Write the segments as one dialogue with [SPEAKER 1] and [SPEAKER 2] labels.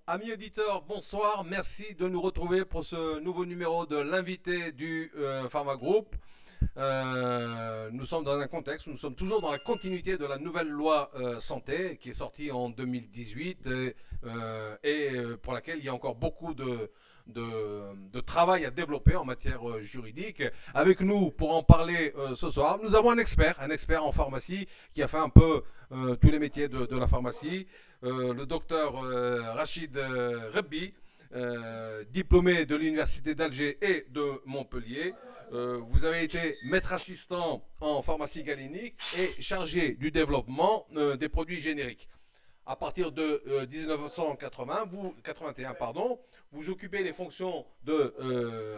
[SPEAKER 1] Amis auditeurs, bonsoir. Merci de nous retrouver pour ce nouveau numéro de l'invité du Pharma Group. Nous sommes dans un contexte où nous sommes toujours dans la continuité de la nouvelle loi santé qui est sortie en 2018 et pour laquelle il y a encore beaucoup de travail à développer en matière juridique. Avec nous pour en parler ce soir, nous avons un expert en pharmacie qui a fait un peu tous les métiers de la pharmacie, le docteur Rachid Rebbi, diplômé de l'Université d'Alger et de Montpellier. Vous avez été maître assistant en pharmacie galénique et chargé du développement des produits génériques. À partir de 1981, vous occupez les fonctions de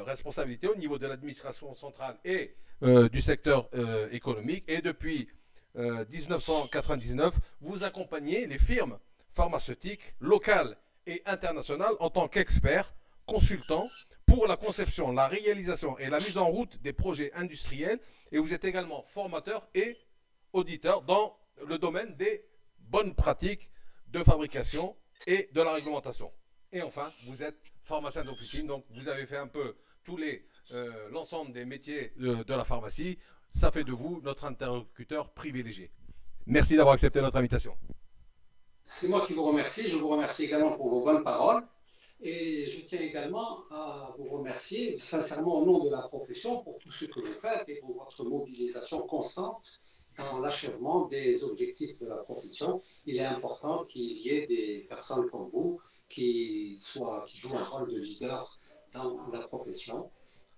[SPEAKER 1] responsabilité au niveau de l'administration centrale et du secteur économique. Et depuis 1999, vous accompagnez les firmes pharmaceutiques locales et internationales en tant qu'expert, consultant pour la conception, la réalisation et la mise en route des projets industriels. Et vous êtes également formateur et auditeur dans le domaine des bonnes pratiques de fabrication et de la réglementation. Et enfin, vous êtes pharmacien d'officine, donc vous avez fait un peu l'ensemble des métiers de la pharmacie. Ça fait de vous notre interlocuteur privilégié. Merci d'avoir accepté notre invitation.
[SPEAKER 2] C'est moi qui vous remercie. Je vous remercie également pour vos bonnes paroles. Et je tiens également à vous remercier sincèrement au nom de la profession pour tout ce que vous faites et pour votre mobilisation constante dans l'achèvement des objectifs de la profession. Il est important qu'il y ait des personnes comme vous qui jouent un rôle de leader dans la profession.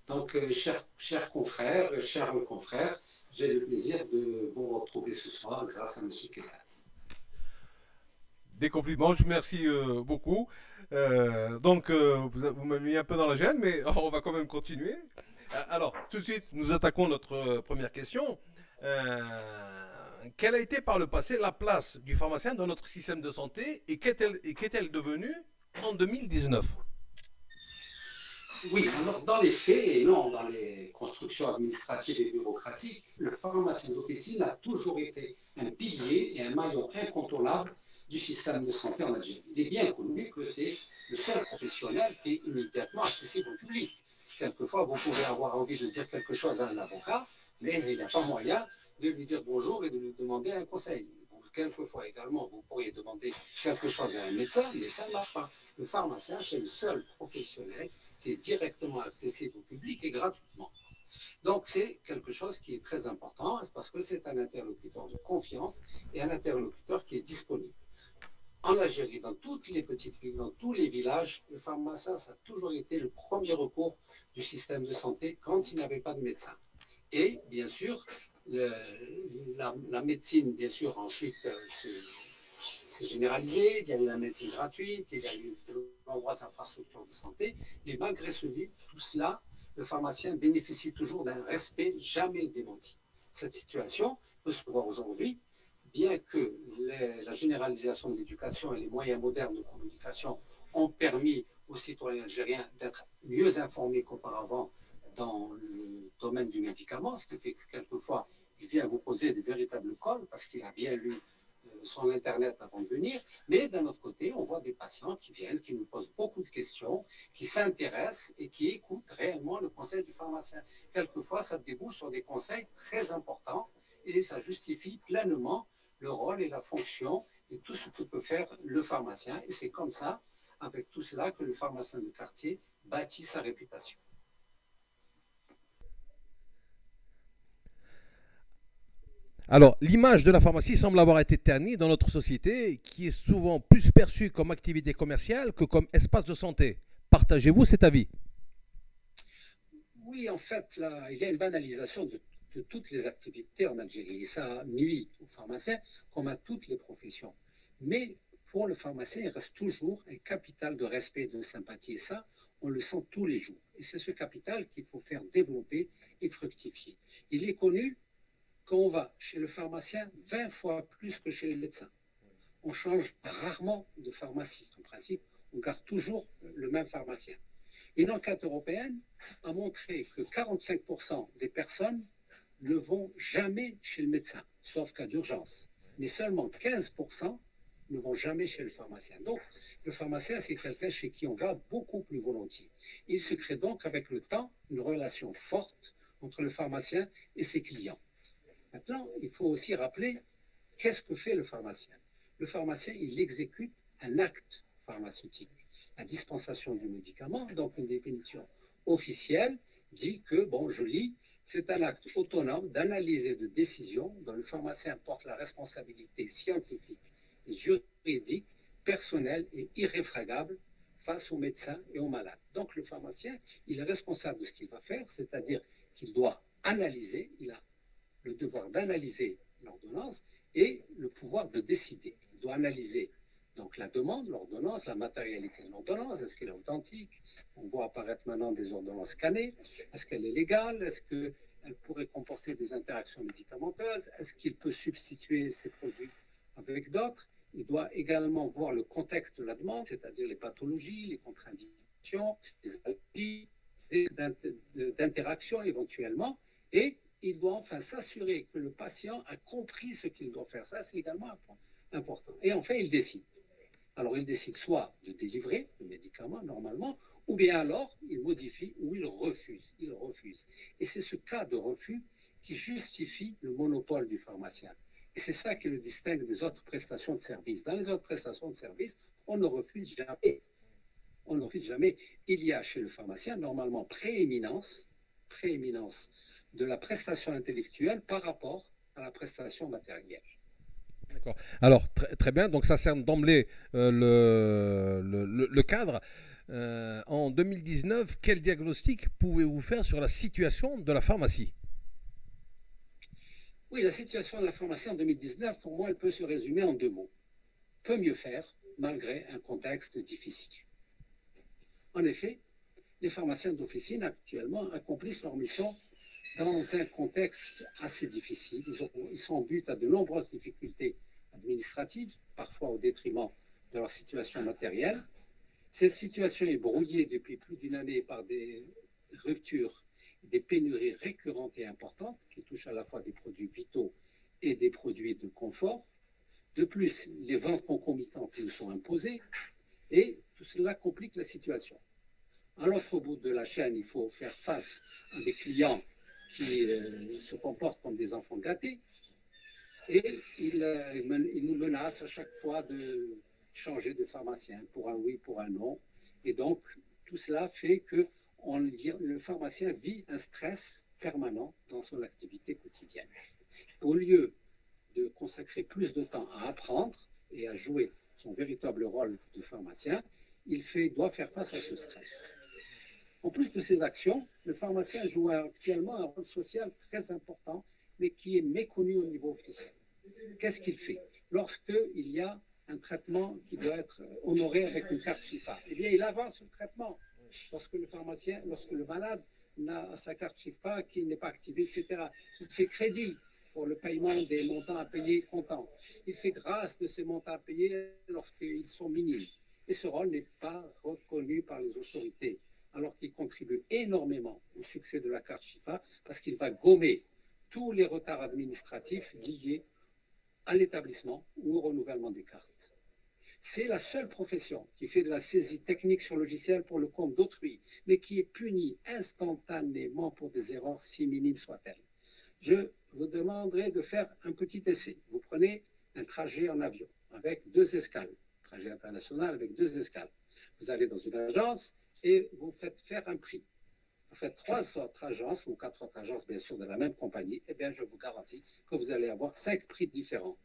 [SPEAKER 2] Donc, chers confrères, chers confrères, j'ai le plaisir de vous retrouver ce soir grâce à M. Kekat.
[SPEAKER 1] Des compliments, je vous remercie beaucoup. Vous m'avez mis un peu dans la gêne, mais on va quand même continuer. Alors, tout de suite, nous attaquons notre première question. Quelle a été par le passé la place du pharmacien dans notre système de santé et qu'est-elle devenue en 2019?
[SPEAKER 2] Oui, alors dans les faits et non dans les constructions administratives et bureaucratiques, le pharmacien d'officine a toujours été un pilier et un maillon incontournable du système de santé en Algérie. Il est bien connu que c'est le seul professionnel qui est immédiatement accessible au public. Quelquefois, vous pouvez avoir envie de dire quelque chose à un avocat, mais il n'y a pas moyen de lui dire bonjour et de lui demander un conseil. Quelquefois également, vous pourriez demander quelque chose à un médecin, mais ça ne marche pas. Le pharmacien, c'est le seul professionnel qui est directement accessible au public et gratuitement. Donc, c'est quelque chose qui est très important parce que c'est un interlocuteur de confiance et un interlocuteur qui est disponible. En Algérie, dans toutes les petites villes, dans tous les villages, le pharmacien, ça a toujours été le premier recours du système de santé quand il n'y avait pas de médecin. Et bien sûr, la médecine, bien sûr, ensuite, c'est généralisé. Il y a eu la médecine gratuite, il y a eu de nombreuses infrastructures de santé. Et malgré tout cela, le pharmacien bénéficie toujours d'un respect jamais démenti. Cette situation peut se voir aujourd'hui, bien que la généralisation de l'éducation et les moyens modernes de communication ont permis aux citoyens algériens d'être mieux informés qu'auparavant dans le domaine du médicament, ce qui fait que quelquefois, il vient vous poser de véritables cols parce qu'il a bien lu son Internet avant de venir. Mais d'un autre côté, on voit des patients qui viennent, qui nous posent beaucoup de questions, qui s'intéressent et qui écoutent réellement le conseil du pharmacien. Quelquefois, ça débouche sur des conseils très importants et ça justifie pleinement le rôle et la fonction et tout ce que peut faire le pharmacien. Et c'est comme ça, avec tout cela, que le pharmacien de quartier bâtit sa réputation.
[SPEAKER 1] Alors, l'image de la pharmacie semble avoir été ternie dans notre société, qui est souvent plus perçue comme activité commerciale que comme espace de santé. Partagez-vous cet avis?
[SPEAKER 2] Oui, en fait, là, il y a une banalisation de toutes les activités en Algérie. Et ça nuit aux pharmaciens comme à toutes les professions. Mais pour le pharmacien, il reste toujours un capital de respect et de sympathie. Et ça, on le sent tous les jours. Et c'est ce capital qu'il faut faire développer et fructifier. Il est connu qu'on va chez le pharmacien 20 fois plus que chez le médecin. on change rarement de pharmacie. En principe, on garde toujours le même pharmacien. Une enquête européenne a montré que 45% des personnes ne vont jamais chez le médecin, sauf cas d'urgence. Mais seulement 15% ne vont jamais chez le pharmacien. Donc, le pharmacien, c'est quelqu'un chez qui on va beaucoup plus volontiers. Il se crée donc avec le temps une relation forte entre le pharmacien et ses clients. Maintenant, il faut aussi rappeler qu'est-ce que fait le pharmacien. Le pharmacien, il exécute un acte pharmaceutique, la dispensation du médicament, donc une définition officielle dit que, bon, je lis, c'est un acte autonome d'analyse et de décision dont le pharmacien porte la responsabilité scientifique et juridique, personnelle et irréfragable face aux médecins et aux malades. Donc le pharmacien, il est responsable de ce qu'il va faire, c'est-à-dire qu'il doit analyser, il a le devoir d'analyser l'ordonnance et le pouvoir de décider. Il doit analyser donc la demande, l'ordonnance, la matérialité de l'ordonnance, est-ce qu'elle est authentique? On voit apparaître maintenant des ordonnances scannées. Est-ce qu'elle est légale? Est-ce qu'elle pourrait comporter des interactions médicamenteuses? Est-ce qu'il peut substituer ces produits avec d'autres? Il doit également voir le contexte de la demande, c'est-à-dire les pathologies, les contre-indications, les allergies, d'interaction éventuellement. Et il doit enfin s'assurer que le patient a compris ce qu'il doit faire. Ça, c'est également un point important. Et enfin, il décide. Alors, il décide soit de délivrer le médicament normalement, ou bien alors il modifie ou il refuse. Il refuse. Et c'est ce cas de refus qui justifie le monopole du pharmacien. Et c'est ça qui le distingue des autres prestations de services. Dans les autres prestations de services, on ne refuse jamais. On ne refuse jamais. Il y a chez le pharmacien normalement prééminence de la prestation intellectuelle par rapport à la prestation matérielle.
[SPEAKER 1] D'accord. Alors, très bien, donc ça cerne d'emblée le cadre. En 2019, quel diagnostic pouvez-vous faire sur la situation de la pharmacie?
[SPEAKER 2] Oui, la situation de la pharmacie en 2019, pour moi, elle peut se résumer en 2 mots. Peut mieux faire, malgré un contexte difficile. En effet, les pharmaciens d'officine actuellement accomplissent leur mission dans un contexte assez difficile. Ils sont en but à de nombreuses difficultés administratives, parfois au détriment de leur situation matérielle. Cette situation est brouillée depuis plus d'une année par des ruptures, des pénuries récurrentes et importantes qui touchent à la fois des produits vitaux et des produits de confort. De plus, les ventes concomitantes nous sont imposées et tout cela complique la situation. À l'autre bout de la chaîne, il faut faire face à des clients qui se comportent comme des enfants gâtés et ils nous menacent à chaque fois de changer de pharmacien pour un oui, pour un non. Et donc, tout cela fait que le pharmacien vit un stress permanent dans son activité quotidienne. Au lieu de consacrer plus de temps à apprendre et à jouer son véritable rôle de pharmacien, il doit faire face à ce stress. En plus de ces actions, le pharmacien joue actuellement un rôle social très important, mais qui est méconnu au niveau officiel. Qu'est-ce qu'il fait? Lorsqu'il y a un traitement qui doit être honoré avec une carte Chifa, eh bien, il avance le traitement. Lorsque le malade n'a sa carte Chifa qui n'est pas activée, etc., il fait crédit pour le paiement des montants à payer comptant. Il fait grâce de ces montants à payer lorsqu'ils sont minimes. Et ce rôle n'est pas reconnu par les autorités, alors qu'il contribue énormément au succès de la carte Chifa, parce qu'il va gommer tous les retards administratifs liés à l'établissement ou au renouvellement des cartes. C'est la seule profession qui fait de la saisie technique sur logiciel pour le compte d'autrui, mais qui est punie instantanément pour des erreurs si minimes soient-elles. Je vous demanderai de faire un petit essai. Vous prenez un trajet en avion avec 2 escales, trajet international avec 2 escales. Vous allez dans une agence et vous faites faire un prix. Vous faites 3 autres agences ou 4 autres agences, bien sûr, de la même compagnie, eh bien, je vous garantis que vous allez avoir 5 prix différents.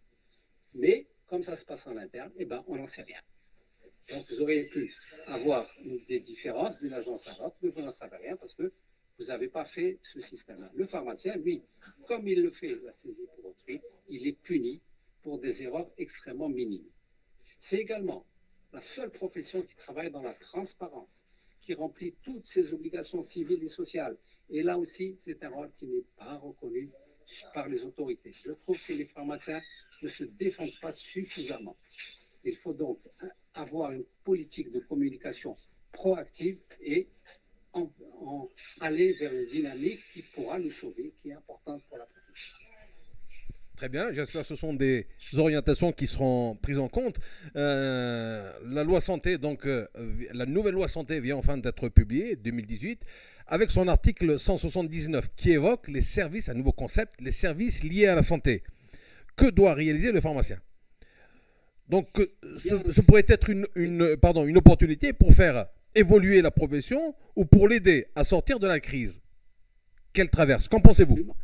[SPEAKER 2] Mais, comme ça se passe en interne, eh bien, on n'en sait rien. Donc, vous auriez pu avoir des différences d'une agence à l'autre, mais vous n'en savez rien parce que vous n'avez pas fait ce système-là. Le pharmacien, lui, comme il le fait, la saisie pour autrui, il est puni pour des erreurs extrêmement minimes. C'est également la seule profession qui travaille dans la transparence, qui remplit toutes ses obligations civiles et sociales. Et là aussi, c'est un rôle qui n'est pas reconnu par les autorités. Je trouve que les pharmaciens ne se défendent pas suffisamment. Il faut donc avoir une politique de communication proactive et aller vers une dynamique qui pourra nous sauver, qui est importante pour la profession.
[SPEAKER 1] Très bien, j'espère que ce sont des orientations qui seront prises en compte. La loi santé, donc la nouvelle loi santé vient enfin d'être publiée, 2018, avec son article 179 qui évoque les services, un nouveau concept, les services liés à la santé. Que doit réaliser le pharmacien? Donc ce pourrait être une opportunité pour faire évoluer la profession ou pour l'aider à sortir de la crise qu'elle traverse. Qu'en pensez-vous?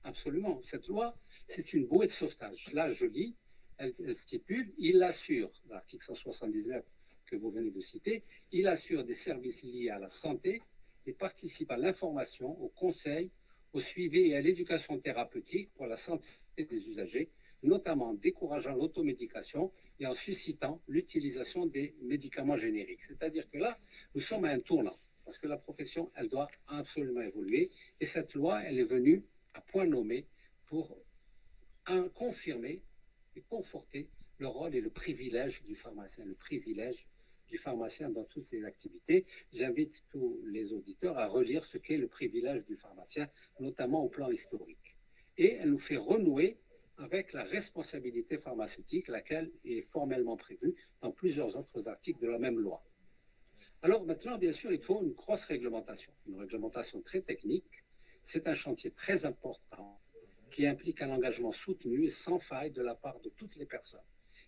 [SPEAKER 2] Absolument. Cette loi, c'est une bouée de sauvetage. Là, je lis, elle stipule, il assure, l'article 179 que vous venez de citer, il assure des services liés à la santé et participe à l'information, au conseil, au suivi et à l'éducation thérapeutique pour la santé des usagers, notamment en décourageant l'automédication et en suscitant l'utilisation des médicaments génériques. C'est-à-dire que là, nous sommes à un tournant, parce que la profession, elle doit absolument évoluer, et cette loi, elle est venue à point nommé pour confirmer et conforter le rôle et le privilège du pharmacien, dans toutes ses activités. J'invite tous les auditeurs à relire ce qu'est le privilège du pharmacien, notamment au plan historique. Et elle nous fait renouer avec la responsabilité pharmaceutique, laquelle est formellement prévue dans plusieurs autres articles de la même loi. Alors maintenant, bien sûr, il faut une grosse réglementation, une réglementation très technique. C'est un chantier très important qui implique un engagement soutenu et sans faille de la part de toutes les personnes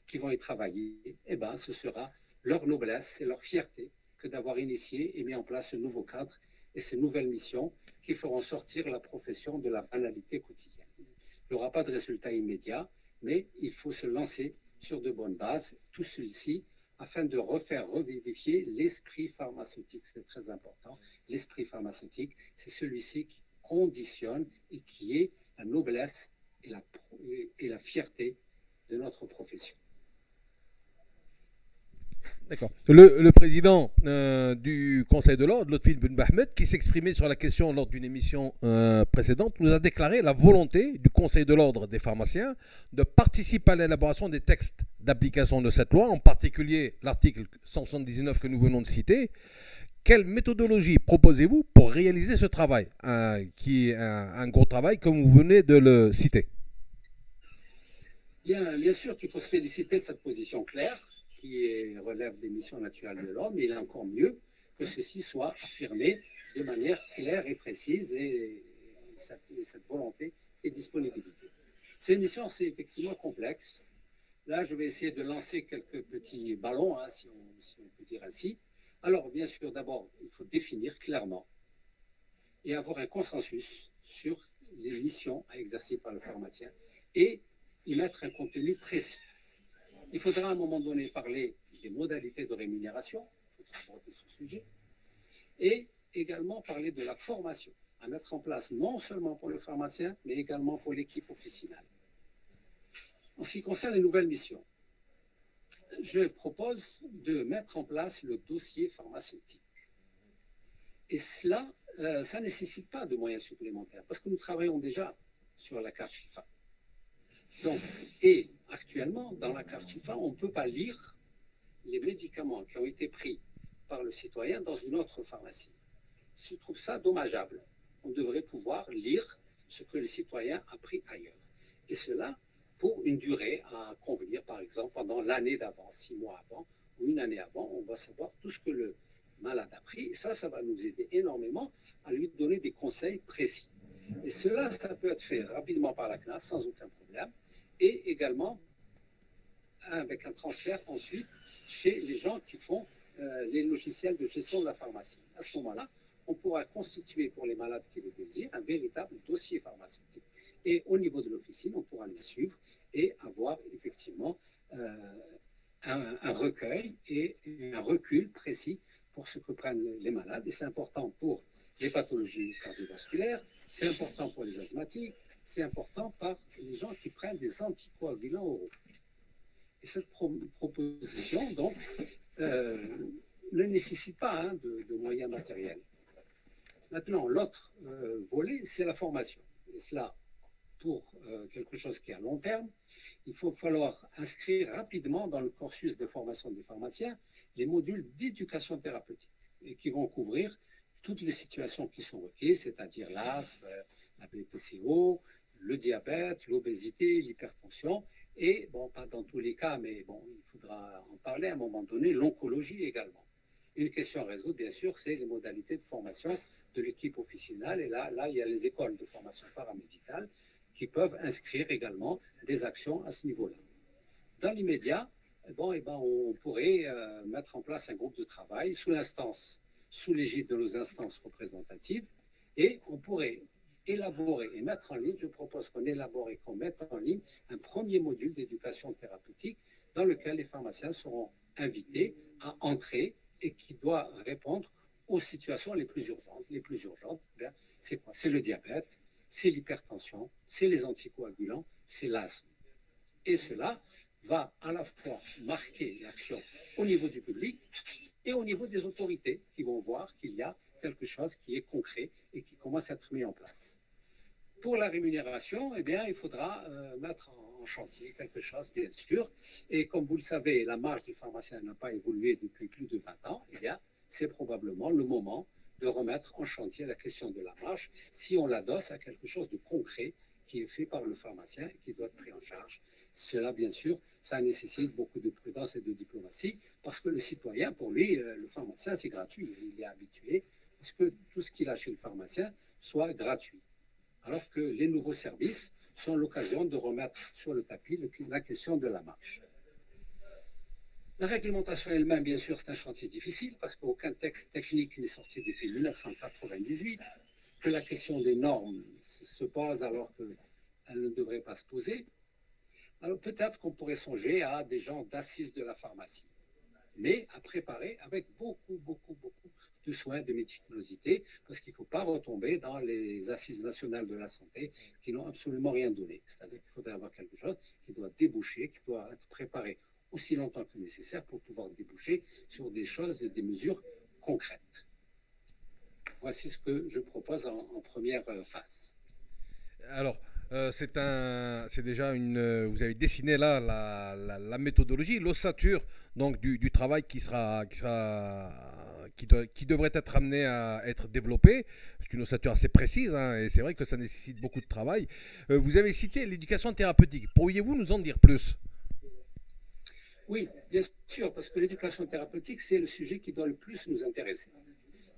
[SPEAKER 2] qui vont y travailler. Eh bien, ce sera leur noblesse et leur fierté que d'avoir initié et mis en place ce nouveau cadre et ces nouvelles missions qui feront sortir la profession de la banalité quotidienne. Il n'y aura pas de résultat immédiat, mais il faut se lancer sur de bonnes bases, tout ceci afin de revivifier l'esprit pharmaceutique. C'est très important. L'esprit pharmaceutique, c'est celui-ci qui conditionne et qui est la noblesse et la fierté de notre profession.
[SPEAKER 1] D'accord. Le président du Conseil de l'Ordre, Lotfi Ben Bahmed, qui s'exprimait sur la question lors d'une émission précédente, nous a déclaré la volonté du Conseil de l'Ordre des pharmaciens de participer à l'élaboration des textes d'application de cette loi, en particulier l'article 179 que nous venons de citer. Quelle méthodologie proposez-vous pour réaliser ce travail, qui est un gros travail comme vous venez de le citer?
[SPEAKER 2] Bien sûr qu'il faut se féliciter de cette position claire qui relève des missions naturelles de l'ordre, mais il est encore mieux que ceci soit affirmé de manière claire et précise et cette volonté et disponibilité. Ces missions, c'est effectivement complexe. Là, je vais essayer de lancer quelques petits ballons, si on peut dire ainsi. Alors, bien sûr, d'abord, il faut définir clairement et avoir un consensus sur les missions à exercer par le pharmacien et y mettre un contenu précis. Il faudra à un moment donné parler des modalités de rémunération, il faut aborder ce sujet, et également parler de la formation à mettre en place non seulement pour le pharmacien, mais également pour l'équipe officinale. En ce qui concerne les nouvelles missions, je propose de mettre en place le dossier pharmaceutique. Et cela, ça ne nécessite pas de moyens supplémentaires, parce que nous travaillons déjà sur la carte Chifa. Donc, et actuellement, dans la carte Chifa, on ne peut pas lire les médicaments qui ont été pris par le citoyen dans une autre pharmacie. Je trouve ça dommageable. On devrait pouvoir lire ce que le citoyen a pris ailleurs. Et cela pour une durée à convenir, par exemple, pendant l'année d'avant, 6 mois avant ou une année avant, on va savoir tout ce que le malade a pris. Et ça va nous aider énormément à lui donner des conseils précis. Et cela, ça peut être fait rapidement par la CNAS, sans aucun problème, et également avec un transfert ensuite chez les gens qui font les logiciels de gestion de la pharmacie. À ce moment-là, on pourra constituer pour les malades qui le désirent un véritable dossier pharmaceutique. Et au niveau de l'officine, on pourra les suivre et avoir effectivement un recueil et un recul précis pour ce que prennent les malades. Et c'est important pour les pathologies cardiovasculaires, c'est important pour les asthmatiques, c'est important par les gens qui prennent des anticoagulants oraux. Et cette proposition, donc, ne nécessite pas de moyens matériels. Maintenant, l'autre volet, c'est la formation. Et cela, pour quelque chose qui est à long terme, il faut falloir inscrire rapidement dans le cursus de formation des pharmaciens les modules d'éducation thérapeutique et qui vont couvrir toutes les situations qui sont requises, c'est-à-dire l'asthme, la BPCO, le diabète, l'obésité, l'hypertension, et, bon, pas dans tous les cas, mais bon, il faudra en parler à un moment donné, l'oncologie également. Une question à résoudre, bien sûr, c'est les modalités de formation de l'équipe officinale, et là, il y a les écoles de formation paramédicale qui peuvent inscrire également des actions à ce niveau-là. Dans l'immédiat, on pourrait mettre en place un groupe de travail sous l'égide de nos instances représentatives, et on pourrait élaborer et mettre en ligne, je propose qu'on élabore et qu'on mette en ligne un premier module d'éducation thérapeutique dans lequel les pharmaciens seront invités à entrer et qui doit répondre aux situations les plus urgentes. Les plus urgentes, c'est quoi? C'est le diabète, c'est l'hypertension, c'est les anticoagulants, c'est l'asthme. Et cela va à la fois marquer l'action au niveau du public et au niveau des autorités qui vont voir qu'il y a quelque chose qui est concret et qui commence à être mis en place. Pour la rémunération, il faudra mettre en chantier quelque chose, bien sûr. Et comme vous le savez, la marge du pharmacien n'a pas évolué depuis plus de 20 ans. C'est probablement le moment de remettre en chantier la question de la marge si on l'adosse à quelque chose de concret qui est fait par le pharmacien et qui doit être pris en charge. Cela, bien sûr, ça nécessite beaucoup de prudence et de diplomatie parce que le citoyen, pour lui, le pharmacien, c'est gratuit. Il est habitué à ce que tout ce qu'il a chez le pharmacien soit gratuit. Alors que les nouveaux services sont l'occasion de remettre sur le tapis la question de la marge. La réglementation elle-même, bien sûr, c'est un chantier difficile parce qu'aucun texte technique n'est sorti depuis 1998, que la question des normes se pose alors qu'elle ne devrait pas se poser. Alors peut-être qu'on pourrait songer à des gens d'assises de la pharmacie, mais à préparer avec beaucoup de soins, de méticulosité, parce qu'il ne faut pas retomber dans les assises nationales de la santé qui n'ont absolument rien donné. C'est-à-dire qu'il faudrait avoir quelque chose qui doit déboucher, qui doit être préparé aussi longtemps que nécessaire pour pouvoir déboucher sur des choses et des mesures concrètes. Voici ce que je propose en première phase.
[SPEAKER 1] Alors, c'est déjà vous avez dessiné là la méthodologie, l'ossature donc du travail qui devrait être amené à être développé. C'est une ossature assez précise, hein, et c'est vrai que ça nécessite beaucoup de travail. Vous avez cité l'éducation thérapeutique. Pourriez-vous nous en dire plus?
[SPEAKER 2] Oui, bien sûr, parce que l'éducation thérapeutique, c'est le sujet qui doit le plus nous intéresser.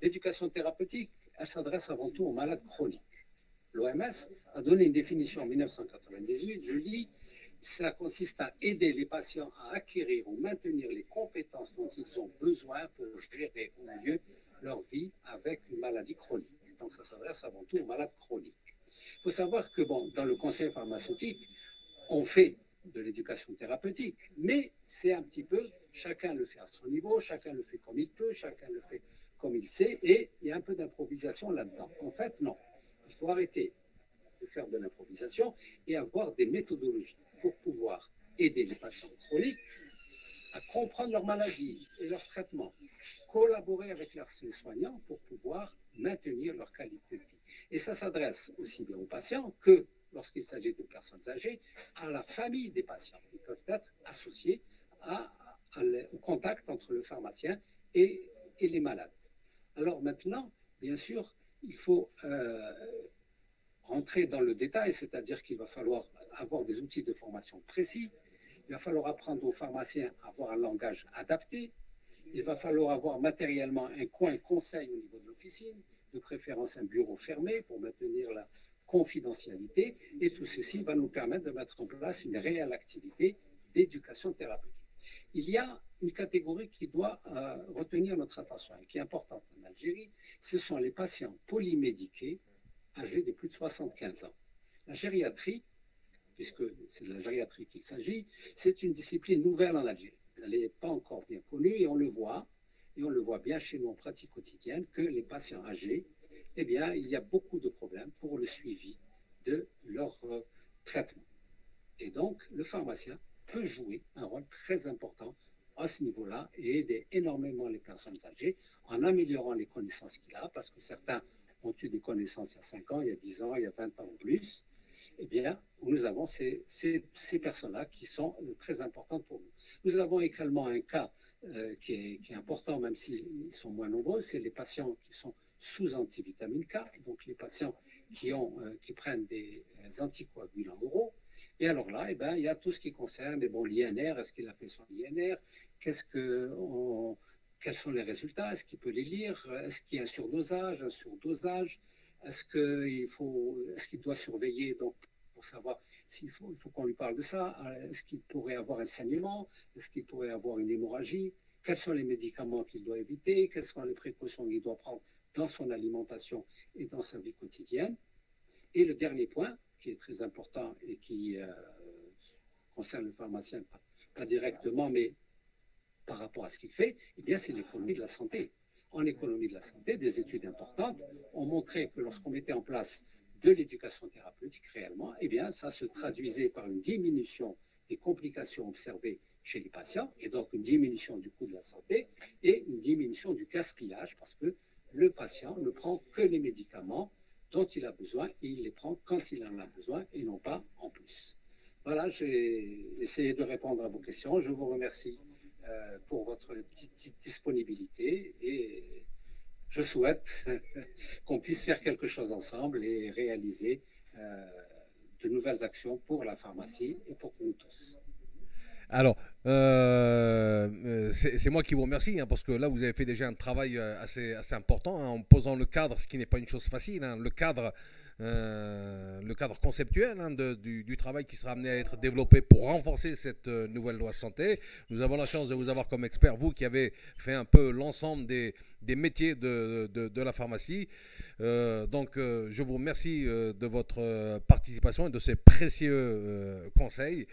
[SPEAKER 2] L'éducation thérapeutique, elle s'adresse avant tout aux malades chroniques. L'OMS a donné une définition en 1998, je lis, ça consiste à aider les patients à acquérir ou maintenir les compétences dont ils ont besoin pour gérer au mieux leur vie avec une maladie chronique. Donc ça s'adresse avant tout aux malades chroniques. Il faut savoir que dans le conseil pharmaceutique, on fait de l'éducation thérapeutique, mais c'est un petit peu, chacun le fait à son niveau, chacun le fait comme il peut, chacun le fait comme il sait, et il y a un peu d'improvisation là-dedans. En fait, non. Il faut arrêter de faire de l'improvisation et avoir des méthodologies pour pouvoir aider les patients chroniques à comprendre leur maladie et leur traitement, collaborer avec leurs soignants pour pouvoir maintenir leur qualité de vie. Et ça s'adresse aussi bien aux patients que, lorsqu'il s'agit de personnes âgées, à la famille des patients. Ils peuvent être associés au contact entre le pharmacien et les malades. Alors maintenant, bien sûr, il faut rentrer dans le détail, c'est-à-dire qu'il va falloir avoir des outils de formation précis, il va falloir apprendre aux pharmaciens à avoir un langage adapté, il va falloir avoir matériellement un coin conseil au niveau de l'officine, de préférence un bureau fermé pour maintenir la confidentialité, et tout ceci va nous permettre de mettre en place une réelle activité d'éducation thérapeutique. Il y a une catégorie qui doit retenir notre attention et qui est importante en Algérie, ce sont les patients polymédiqués âgés de plus de 75 ans. La gériatrie, puisque c'est de la gériatrie qu'il s'agit, c'est une discipline nouvelle en Algérie. Elle n'est pas encore bien connue et on le voit bien chez nous en pratique quotidienne, que les patients âgés, il y a beaucoup de problèmes pour le suivi de leur traitement. Et donc, le pharmacien peut jouer un rôle très important à ce niveau-là et aider énormément les personnes âgées en améliorant les connaissances qu'il a, parce que certains ont eu des connaissances il y a 5 ans, il y a 10 ans, il y a 20 ans ou plus. eh bien, nous avons ces personnes-là qui sont très importantes pour nous. Nous avons également un cas qui est important, même s'ils sont moins nombreux, c'est les patients qui sont sous antivitamine K, donc les patients qui prennent des anticoagulants oraux. Et alors là, eh ben, il y a tout ce qui concerne l'INR. Est-ce qu'il a fait son INR? Quels sont les résultats? Est-ce qu'il peut les lire? Est-ce qu'il y a un surdosage, un surdosage? Est-ce qu'il doit surveiller donc, pour savoir il faut qu'on lui parle de ça? Est-ce qu'il pourrait avoir un saignement? Est-ce qu'il pourrait avoir une hémorragie? Quels sont les médicaments qu'il doit éviter? Quelles sont les précautions qu'il doit prendre dans son alimentation et dans sa vie quotidienne? Et le dernier point, qui est très important et qui concerne le pharmacien, pas directement, mais par rapport à ce qu'il fait, eh bien, c'est l'économie de la santé. En économie de la santé, des études importantes ont montré que lorsqu'on mettait en place de l'éducation thérapeutique réellement, eh bien, ça se traduisait par une diminution des complications observées chez les patients, et donc une diminution du coût de la santé et une diminution du gaspillage, parce que le patient ne prend que les médicaments dont il a besoin, et il les prend quand il en a besoin, et non pas en plus. Voilà, j'ai essayé de répondre à vos questions. Je vous remercie pour votre disponibilité et je souhaite qu'on puisse faire quelque chose ensemble et réaliser de nouvelles actions pour la pharmacie et pour nous tous.
[SPEAKER 1] Alors, c'est moi qui vous remercie, hein, parce que là, vous avez fait déjà un travail assez important, hein, en posant le cadre, ce qui n'est pas une chose facile, hein, le cadre conceptuel, hein, du travail qui sera amené à être développé pour renforcer cette nouvelle loi santé. Nous avons la chance de vous avoir comme expert, vous qui avez fait un peu l'ensemble des métiers de la pharmacie. Donc, je vous remercie de votre participation et de ces précieux conseils.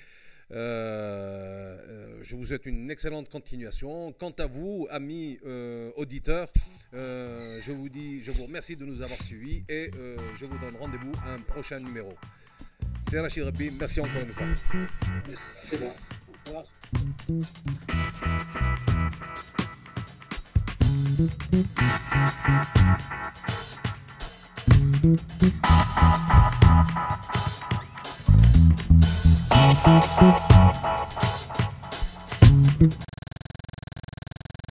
[SPEAKER 1] Je vous souhaite une excellente continuation. Quant à vous, amis auditeurs, je vous remercie de nous avoir suivis et je vous donne rendez-vous à un prochain numéro. C'est Rachid Rabbi, merci encore une fois.
[SPEAKER 2] Merci, c'est bon. Au revoir.